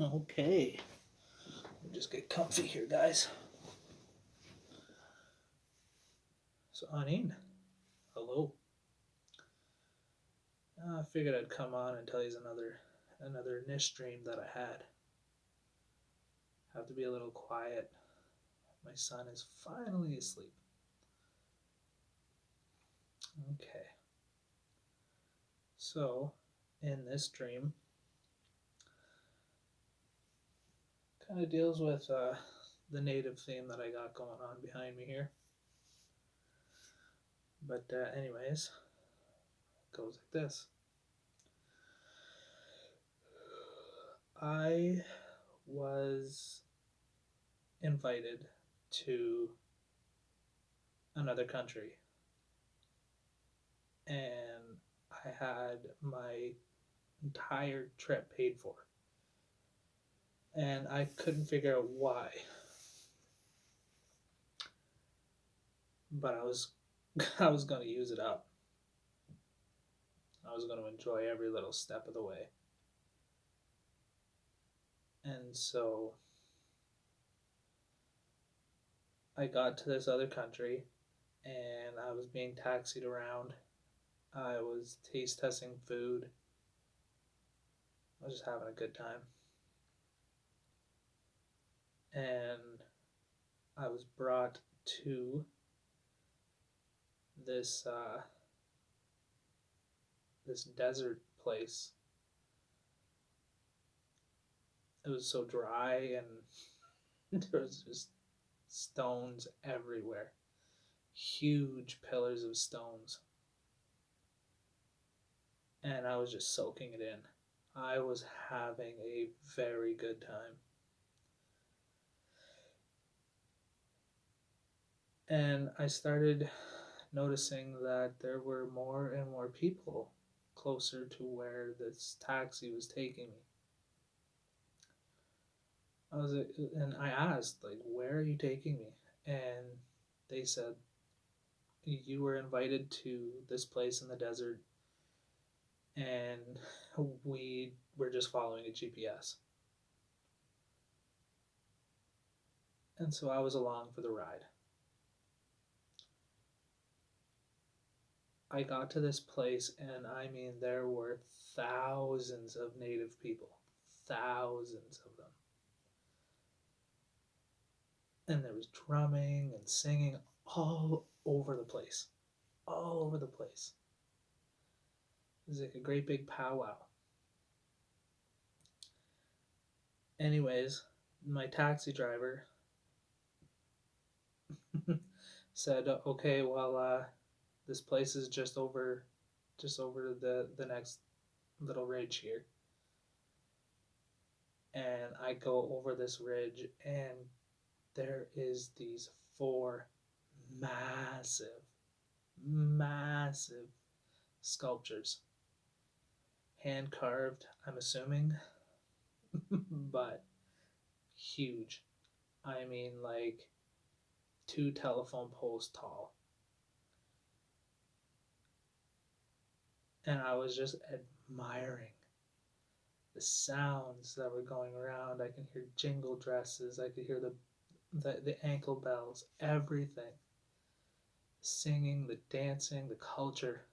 Okay, just get comfy here, guys. So, Anine, hello. I figured I'd come on and tell you another niche dream that I had. Have to be a little quiet. My son is finally asleep. Okay, so in this dream, kind of deals with the native theme that I got going on behind me here. But anyways, it goes like this. I was invited to another country, and I had my entire trip paid for, and I couldn't figure out why. But I was I was going to use it up. I was going to enjoy every little step of the way. And so I got to this other country, and I was being taxied around. I was taste testing food. I was just having a good time. And I was brought to this this desert place. It was so dry, and there was just stones everywhere, huge pillars of stones, and I was just soaking it in. I was having a very good time. And I started noticing that there were more and more people closer to where this taxi was taking me. And I asked, like, where are you taking me? And they said, you were invited to this place in the desert, and we were just following a GPS. And so I was along for the ride. I got to this place, and I mean, there were thousands of native people, thousands of them. And there was drumming and singing all over the place, all over the place. It was like a great big powwow. Anyways, my taxi driver said, "Okay, well, this place is just over the next little ridge here." And I go over this ridge, and there is these four massive, massive sculptures, hand carved, I'm assuming, but huge. I mean, like 2 telephone poles tall. And I was just admiring the sounds that were going around. I can hear jingle dresses. I could hear the ankle bells, everything. Singing, the dancing, the culture.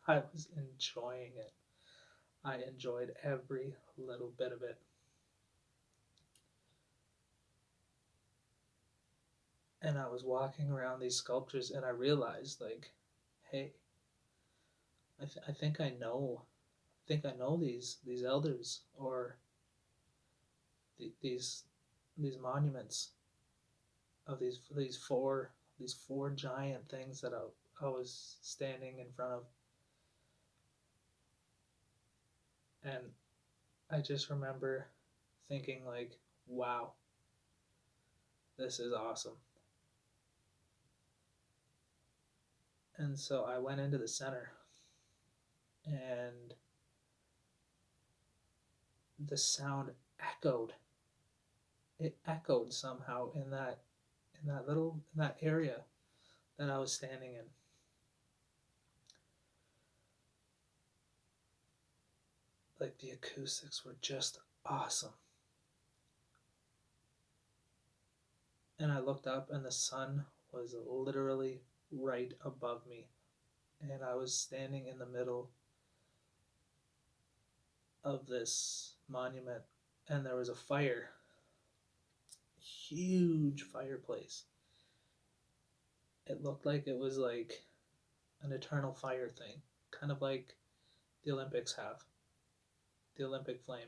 I was enjoying it. I enjoyed every little bit of it. And I was walking around these sculptures, and I realized, like, hey, I think I know these elders, or the, these monuments of these four giant things that I was standing in front of. And I just remember thinking, like, wow, this is awesome. And so I went into the center, and the sound echoed. It echoed somehow in that area that I was standing in. Like, the acoustics were just awesome. And I looked up, and the sun was literally right above me. And I was standing in the middle of this monument, and there was a fire, huge fireplace. It looked like it was like an eternal fire thing, kind of like the Olympics have, the Olympic flame.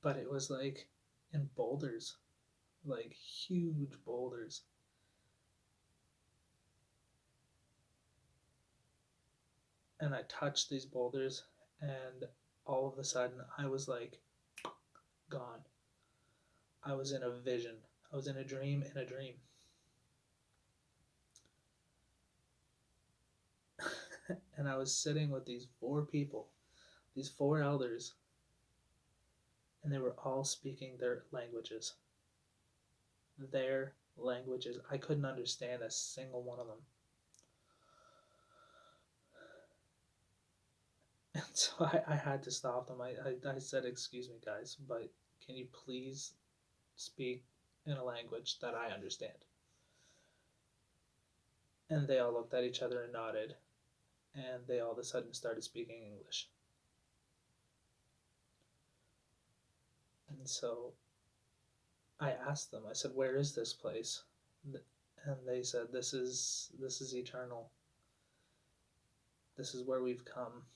But it was like in boulders, like huge boulders. And I touched these boulders, and all of a sudden I was like gone. I was in a vision. I was in a dream in a dream. And I was sitting with these four people, these four elders, and they were all speaking their languages. Their languages. I couldn't understand a single one of them. And so I had to stop them. I said, "Excuse me, guys, but can you please speak in a language that I understand?" And they all looked at each other and nodded, and they all of a sudden started speaking English. And so I asked them, I said, "Where is this place?" And they said, "This is eternal. This is where we've come,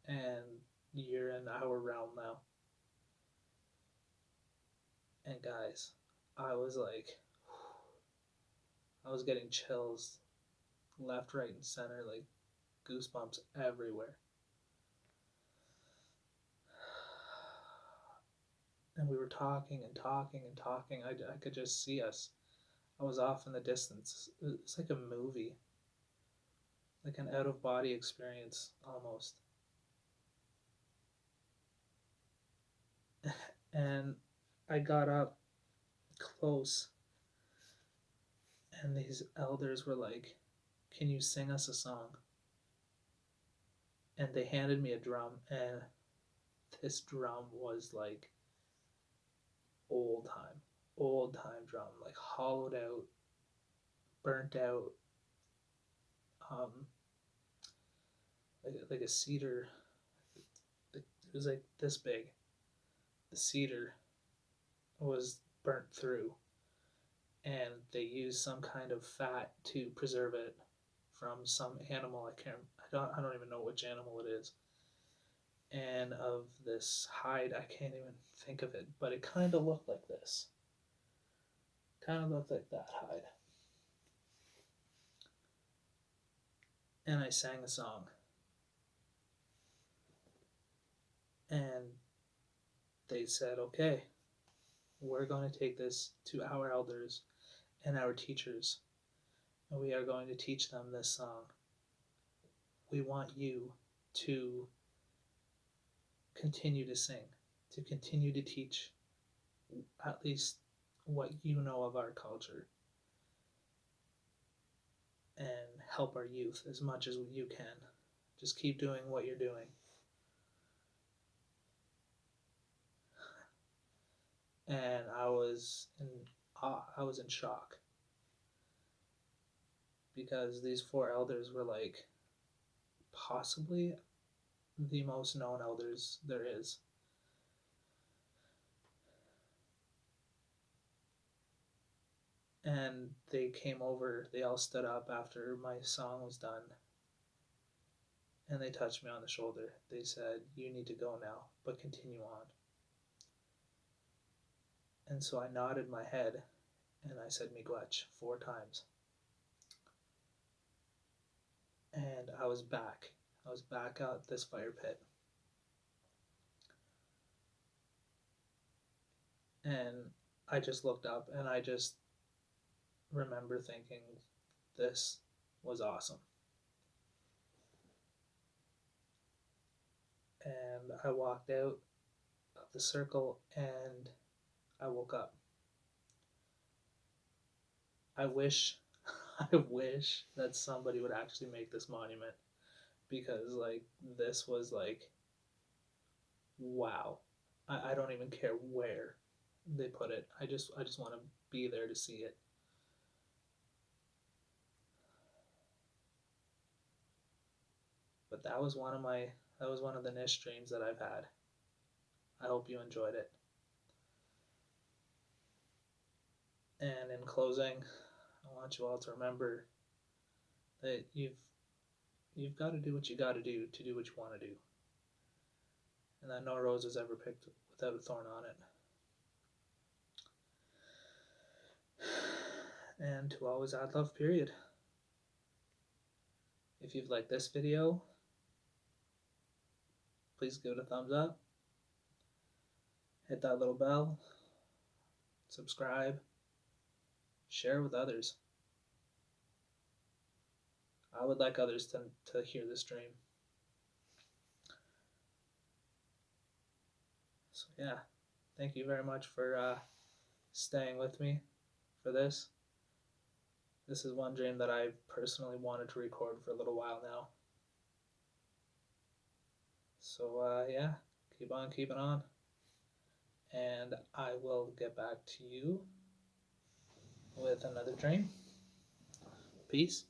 and you're in our realm now." And guys, I was like, I was getting chills left, right, and center, like goosebumps everywhere. And we were talking and talking and talking. I could just see us. I was off in the distance. It's like a movie, like an out of body experience almost. And I got up close, and these elders were like, "Can you sing us a song?" And they handed me a drum, and this drum was like old time drum, like hollowed out, burnt out, um, like a cedar. It was like this big. The cedar was burnt through, and they used some kind of fat to preserve it from some animal. I don't even know which animal it is. And of this hide, I can't even think of it, but it kind of looked like this. Kind of looked like that hide. And I sang a song. And they said, "Okay, we're going to take this to our elders and our teachers, and we are going to teach them this song. We want you to continue to sing, to continue to teach at least what you know of our culture, and help our youth as much as you can. Just keep doing what you're doing." And I was in awe. I was in shock, because these four elders were like possibly the most known elders there is. And they came over, they all stood up after my song was done, and they touched me on the shoulder. They said, "You need to go now, but continue on." And so I nodded my head, and I said "Miigwech" 4 times. And I was back. I was back out this fire pit. And I just looked up, and I just remember thinking, this was awesome. And I walked out of the circle, and I woke up. I wish I wish that somebody would actually make this monument, because like this was like wow. I don't even care where they put it. I just want to be there to see it. But that was one of the niche dreams that I've had. I hope you enjoyed it. And in closing, I want you all to remember that you've got to do what you got to do what you want to do, and that no rose is ever picked without a thorn on it. And to always add love, period. If you've liked this video, please give it a thumbs up. Hit that little bell. Subscribe. Share with others. I would like others to hear this dream. So yeah, thank you very much for staying with me for this. This is one dream that I personally wanted to record for a little while now. So yeah, keep on keeping on. And I will get back to you with another dream. Peace.